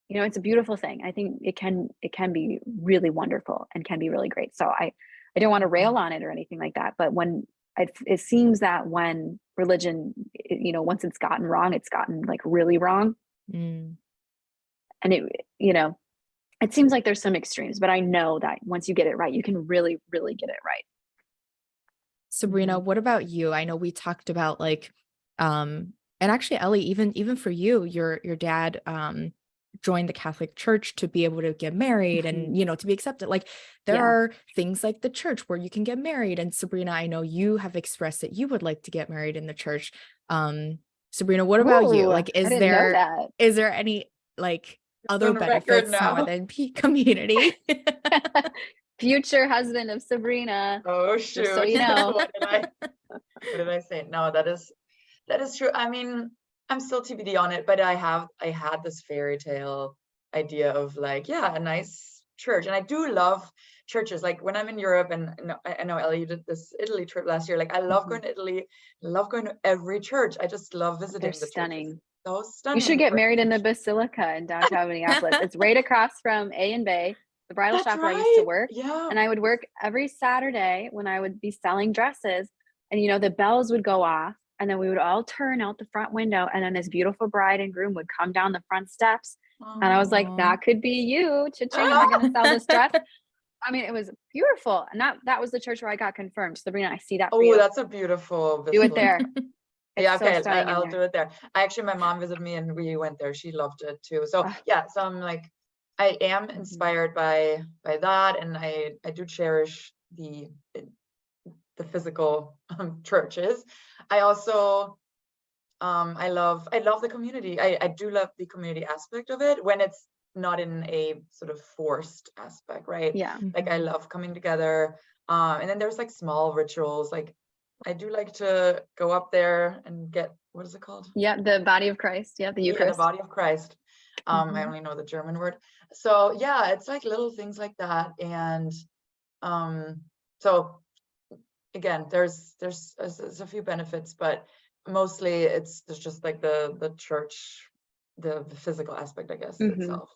It's a beautiful thing. I think it can be really wonderful and can be really great. So I don't want to rail on it or anything like that. But when it seems that when religion, once it's gotten wrong, it's gotten like really wrong. And it seems like there's some extremes, but I know that once you get it right, you can really, really get it right. Sabrina, what about you? I know we talked about like, and actually, Ellie, even for you, your dad joined the Catholic Church to be able to get married and, to be accepted. Like, there are things like the church where you can get married. And Sabrina, I know you have expressed that you would like to get married in the church. Sabrina, what about you? Like, is there any like other benefits within community? Future husband of Sabrina. Oh shoot! So you know. What did I say? No, that is true. I mean, I'm still TBD on it, but I had this fairy tale idea of like, a nice church, and I do love churches. Like, when I'm in Europe, and I know Ellie, you did this Italy trip last year. Like, I love going to Italy. I love going to every church. I just love visiting. They're the stunning. Churches. So stunning. You should get married in the Basilica in downtown Minneapolis. It's right across from A and B. the bridal That's shop where I used to right. work. Yeah. And I would work every Saturday when I would be selling dresses, and the bells would go off, and then we would all turn out the front window, and then this beautiful bride and groom would come down the front steps. And I was like, Aw. that could be you, cha-ching, am I going to sell this dress? I mean, it was beautiful. And that was the church where I got confirmed. Sabrina, I see that for Oh, you. that's a beautiful Do it visual. there. It's Yeah, so okay, stunning in I'll there. do it there. My mom visited me and we went there. She loved it too. So Ah, yeah, so I'm like, I am mhm. inspired by that, and I do cherish the physical churches. I also I love the community. I do love the community aspect of it when it's not in a sort of forced aspect, right? Yeah. Like I Mhm. love coming together. And then there's like small rituals. Like I do like to go up there and get, what is it called? Yeah. The body of Christ. Yeah. The Yeah, the Eucharist. body of Christ. I Mhm. only know the German word. So yeah, it's like little things like that. And so again, there's a few benefits, but mostly there's just like the church, the physical aspect, I guess, Hmm. itself.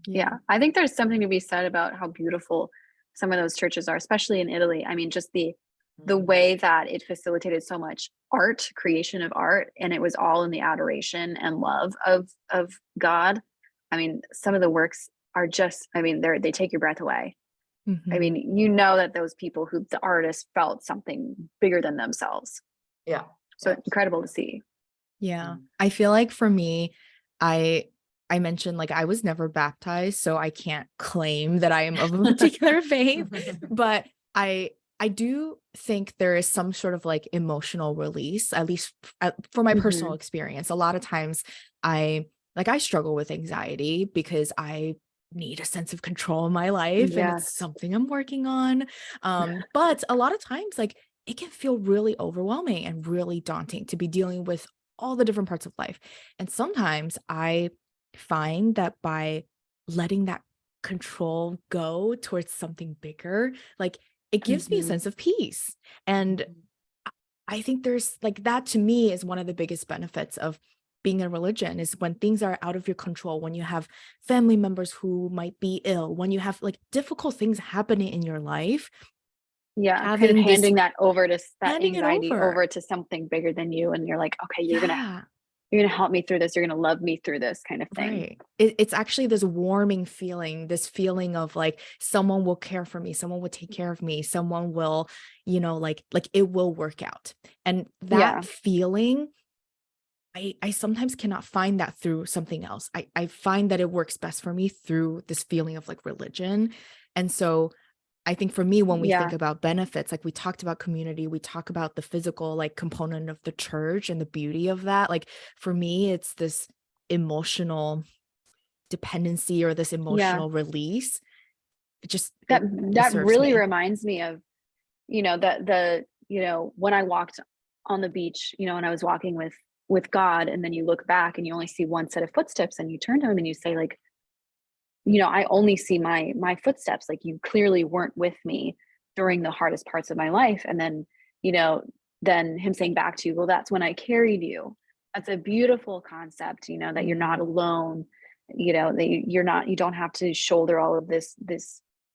Yeah. I think there's something to be said about how beautiful some of those churches are, especially in Italy. I mean, just the mm, way that it facilitated so much art, creation of art, and it was all in the adoration and love of God. I mean, some of the works are just, I mean, they take your breath away. I Mhm. mean, that those people who the artists felt something bigger than themselves. yeah, So yeah. incredible to see. Yeah. Mm. I feel like for me, I I mentioned like I was never baptized, so I can't claim that I am of a particular faith, but I do think there is some sort of like emotional release, at least for my personal Hmm. experience. A lot of times I struggle with anxiety because I need a sense of control in my life and it's Yes. something I'm working on. But a lot of times like it can feel really overwhelming and really daunting to be dealing with all the different parts of life. And sometimes I find that by letting that control go towards something bigger, like it gives me a Hmm. sense of peace. And Mhm. I think there's like that to me is one of the biggest benefits of being a religion is when things are out of your control, when you have family members who might be ill, when you have like difficult things happening in your life, Yeah, kind of having this that handing it anxiety over over. to something bigger than you, and you're like, okay, Yeah. you're gonna help me through this. You're gonna love me through this kind of thing. Right. It's actually this warming feeling, this feeling of like someone will care for me, someone will take care of me, someone will, like it will work out. And that Yeah, feeling, I sometimes cannot find that through something else. I find that it works best for me through this feeling of like religion. And so I think for me, when we think yeah, about benefits, like we talked about community, we talk about the physical like component of the church and the beauty of that. Like for me, it's this emotional dependency or this yeah. emotional release. It just That it that serves really me. reminds me of when I walked on the beach, and I was walking with God, and then you look back and you only see one set of footsteps, and you turn to him and you say like, I only see my footsteps. Like you clearly weren't with me during the hardest parts of my life. And then, you know, then him saying back to you, well, that's when I carried you. That's a beautiful concept, that you're not Mm, alone, that you don't have to shoulder all of this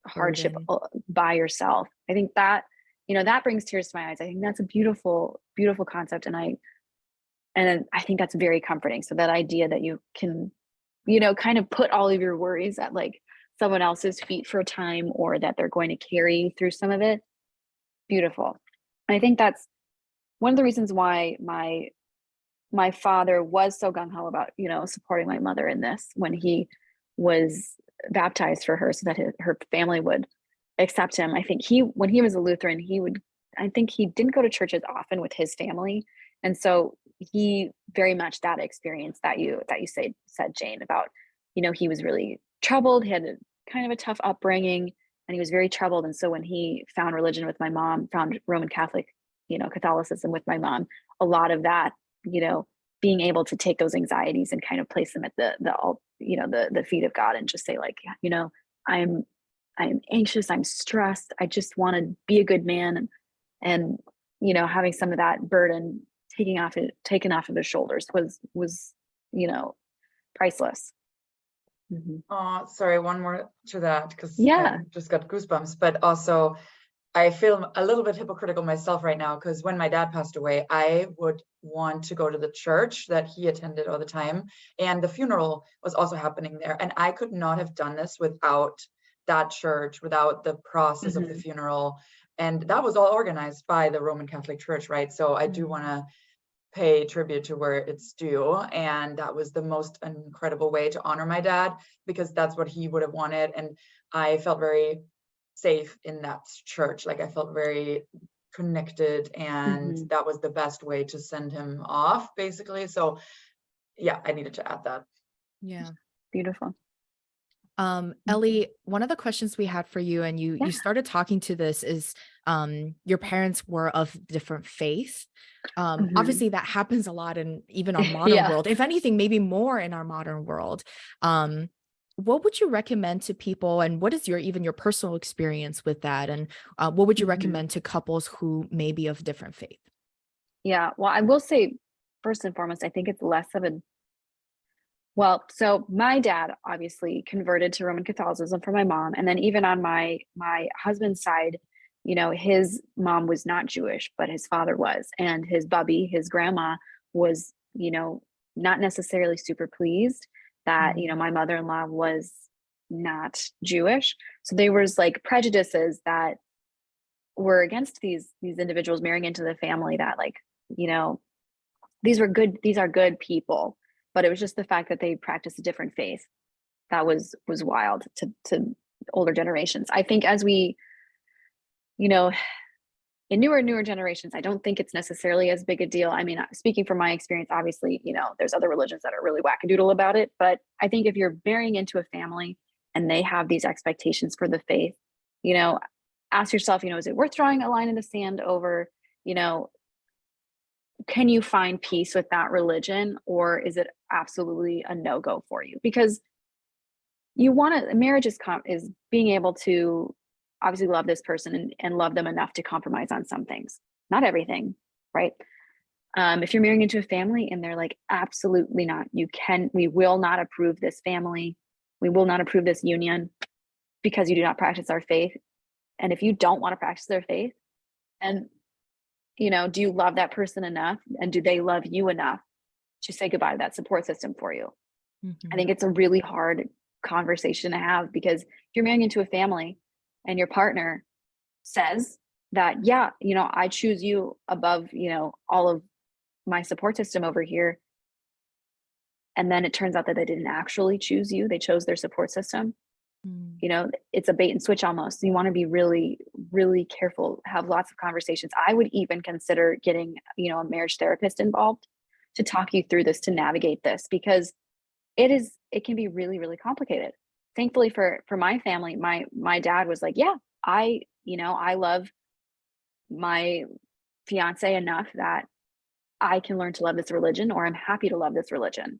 hardship burden. by yourself. I think that, that brings tears to my eyes. I think that's a beautiful, beautiful concept. And I think that's very comforting. So that idea that you can, kind of put all of your worries at like someone else's feet for a time, or that they're going to carry you through some of it. Beautiful. I think that's one of the reasons why my father was so gung ho about, supporting my mother in this when he was baptized for her so that her family would accept him. I think when he was a Lutheran, I think he didn't go to church as often with his family. And so he very much that experience that you said, Jane, about, he was really troubled. He had kind of a tough upbringing and he was very troubled. And so when he found religion with my mom, found Roman Catholic, Catholicism with my mom, a lot of that, you know, being able to take those anxieties and kind of place them at the feet of God and just say like, I'm I'm anxious, I'm stressed, I just want to be a good man, and having some of that burden taken off of his shoulders was priceless. Sorry, one more to that, because Yeah. I just got goosebumps, but also I feel a little bit hypocritical myself right now, because when my dad passed away, I would want to go to the church that he attended all the time. And the funeral was also happening there. And I could not have done this without that church, without the process of the funeral. And that was all organized by the Roman Catholic Church, right? So I do want to pay tribute to where it's due. And that was the most incredible way to honor my dad, because that's what he would have wanted. And I felt very safe in that church. Like I felt very connected, and that was the best way to send him off, basically. So yeah, I needed to add that. Yeah. Beautiful. Ellie, one of the questions we had for you, and you started talking to this, is your parents were of different faith. Obviously that happens a lot in even our modern world. If anything, maybe more in our modern world. What would you recommend to people, and what is your personal experience with that? And what would you recommend to couples who may be of different faith? Yeah. Well, I will say, first and foremost, I think it's less of a, well, so my dad obviously converted to Roman Catholicism for my mom. And then even on my husband's side, you know, his mom was not Jewish, but his father was. And his bubby, his grandma, was, you know, not necessarily super pleased that, you know, my mother-in-law was not Jewish. So there was like prejudices that were against these individuals marrying into the family, that, like, you know, these are good people, but it was just the fact that they practiced a different faith that was wild to older generations. I think as we, you know, in newer generations, I don't think it's necessarily as big a deal. I mean, speaking from my experience, obviously, you know, there's other religions that are really wackadoodle about it, but I think if you're marrying into a family and they have these expectations for the faith, you know, ask yourself, you know, is it worth drawing a line in the sand over, you know, can you find peace with that religion, or is it absolutely a no-go for you? Because you want to, marriage is being able to obviously love this person and love them enough to compromise on some things, not everything, right? If you're marrying into a family and they're like, absolutely not, we will not approve this family, we will not approve this union because you do not practice our faith. And if you don't want to practice their faith, and, you know, do you love that person enough, and do they love you enough to say goodbye to that support system for you? I think it's a really hard conversation to have, because if you're marrying into a family and your partner says that, yeah, you know, I choose you above, you know, all of my support system over here, and then it turns out that they didn't actually choose you, they chose their support system, you know, it's a bait and switch almost. You want to be really, really careful, have lots of conversations. I would even consider getting, you know, a marriage therapist involved to talk you through this, to navigate this, because it can be really, really complicated. Thankfully for my family, my dad was like, yeah, I love my fiance enough that I can learn to love this religion, or I'm happy to love this religion.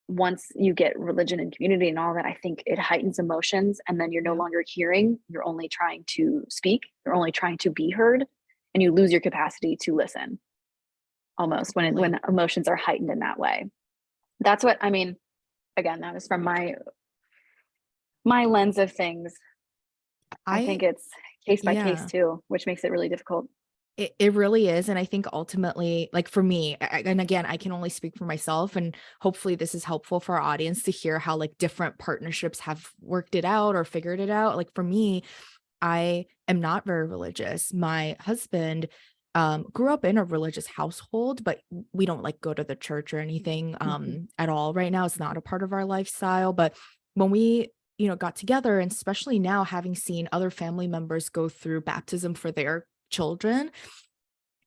Once you get religion and community and all that, I think it heightens emotions, and then you're no longer hearing, you're only trying to speak, you're only trying to be heard, and you lose your capacity to listen, almost, when emotions are heightened in that way. That's what I mean. Again, that is from my lens of things. I think it's case by case too, which makes it really difficult. It really is. And I think ultimately, like for me, and again, I can only speak for myself, and hopefully this is helpful for our audience to hear how like different partnerships have worked it out or figured it out. Like for me, I am not very religious. My husband grew up in a religious household, but we don't like go to the church or anything at all right now. It's not a part of our lifestyle. But when we, you know, got together, and especially now having seen other family members go through baptism for their children,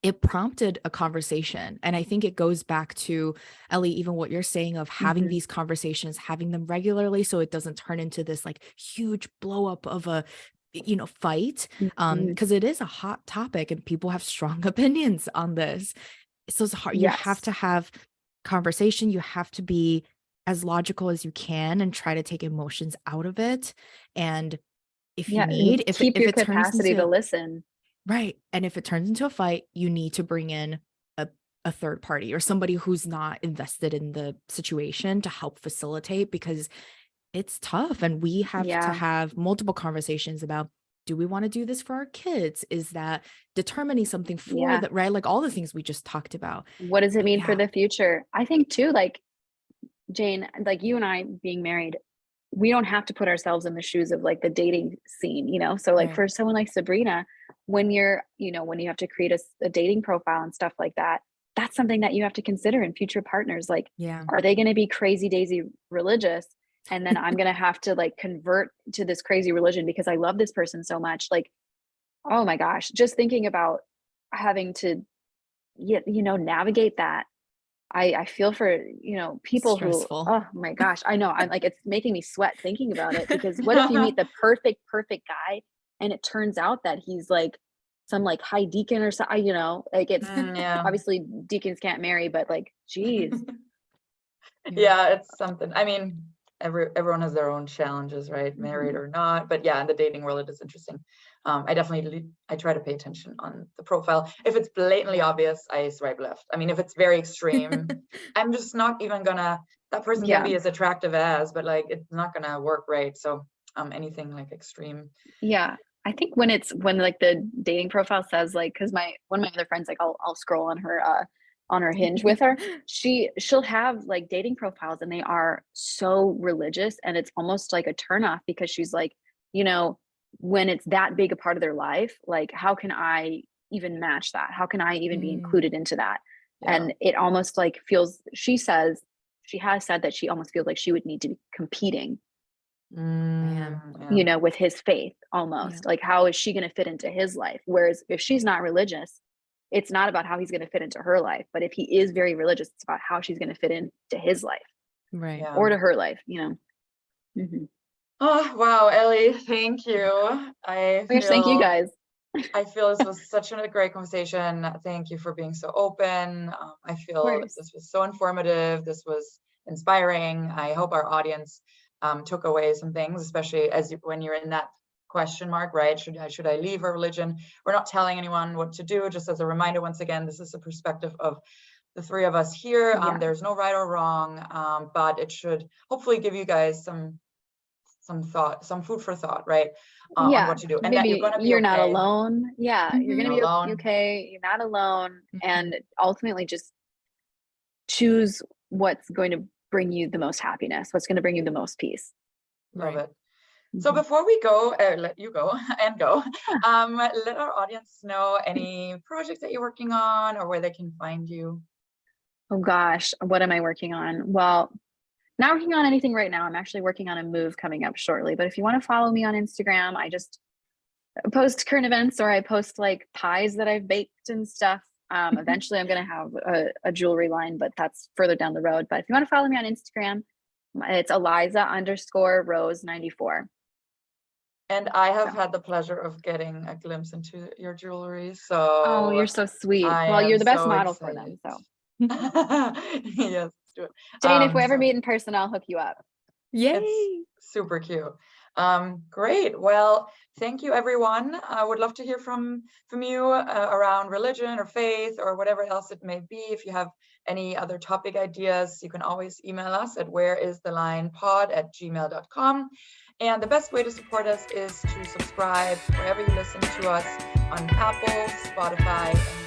it prompted a conversation. And I think it goes back to, Ellie, even what you're saying of having these conversations, having them regularly, so it doesn't turn into this like huge blow up of a, you know, fight. Because it is a hot topic and people have strong opinions on this. So it's hard. You have to have conversation. You have to be as logical as you can and try to take emotions out of it. And if you need, if keep your it turns capacity into, to listen. right. And if it turns into a fight, you need to bring in a third party or somebody who's not invested in the situation to help facilitate, because it's tough. And we have to have multiple conversations about, do we want to do this for our kids? Is that determining something for that, right? Like all the things we just talked about. What does it mean for the future? I think too, like Jane, like you and I being married, we don't have to put ourselves in the shoes of like the dating scene, you know? So like for someone like Sabrina, when you're, you know, when you have to create a dating profile and stuff like that, that's something that you have to consider in future partners. Like, are they going to be crazy daisy religious? And then I'm going to have to like convert to this crazy religion because I love this person so much. Like, oh my gosh, just thinking about having to, you know, navigate that. I feel for, you know, people Stressful. who, oh my gosh, I know, I'm like, it's making me sweat thinking about it, because what if you meet the perfect guy and it turns out that he's like some like high deacon or something, you know, like it's obviously deacons can't marry, but like, geez. It's something. I mean, everyone has their own challenges, right? Married or not, but in the dating world, it is interesting. I try to pay attention on the profile. If it's blatantly obvious, I swipe left. I mean, if it's very extreme, I'm just not even gonna, that person can be as attractive as, but like, it's not gonna work, right? So anything like extreme. I think when like the dating profile says like, because one of my other friends, like I'll scroll on her Hinge with her, she'll have like dating profiles and they are so religious, and it's almost like a turnoff, because she's like, you know, when it's that big a part of their life, like how can I even match that? How can I even be included into that? And it almost like feels, she has said that she almost feels like she would need to be competing, you know, with his faith almost. Like, how is she going to fit into his life? Whereas if she's not religious, it's not about how he's going to fit into her life. But if he is very religious, it's about how she's going to fit into his life, or to her life, you know. Oh, wow, Ellie, thank you. Thank you guys. I feel this was such a great conversation. Thank you for being so open. I feel this was so informative. This was inspiring. I hope our audience took away some things, especially when you're in that question mark, right? Should I leave a religion? We're not telling anyone what to do. Just as a reminder, once again, this is the perspective of the three of us here. There's no right or wrong, but it should hopefully give you guys some thought, some food for thought, right? On what to do, and that you're going to be you're not alone. You're going to be alone. Okay. You're not alone, and ultimately just choose what's going to bring you the most happiness, what's going to bring you the most peace. Love it. So before we go, let you go and go, let our audience know any projects that you're working on or where they can find you. Oh gosh, what am I working on? Well, not working on anything right now. I'm actually working on a move coming up shortly. But if you want to follow me on Instagram, I just post current events, or I post like pies that I've baked and stuff. Eventually I'm going to have a jewelry line, but that's further down the road. But if you want to follow me on Instagram, it's Eliza_Rose94. And I have had the pleasure of getting a glimpse into your jewelry. So you're so sweet. Well, you're the best model for them. So yes, do it. Jane, if we ever meet in person, I'll hook you up. Yay! It's super cute. Great. Well, thank you, everyone. I would love to hear from you around religion or faith or whatever else it may be. If you have any other topic ideas, you can always email us at whereisthelinepod@gmail.com. And the best way to support us is to subscribe wherever you listen to us on Apple, Spotify, and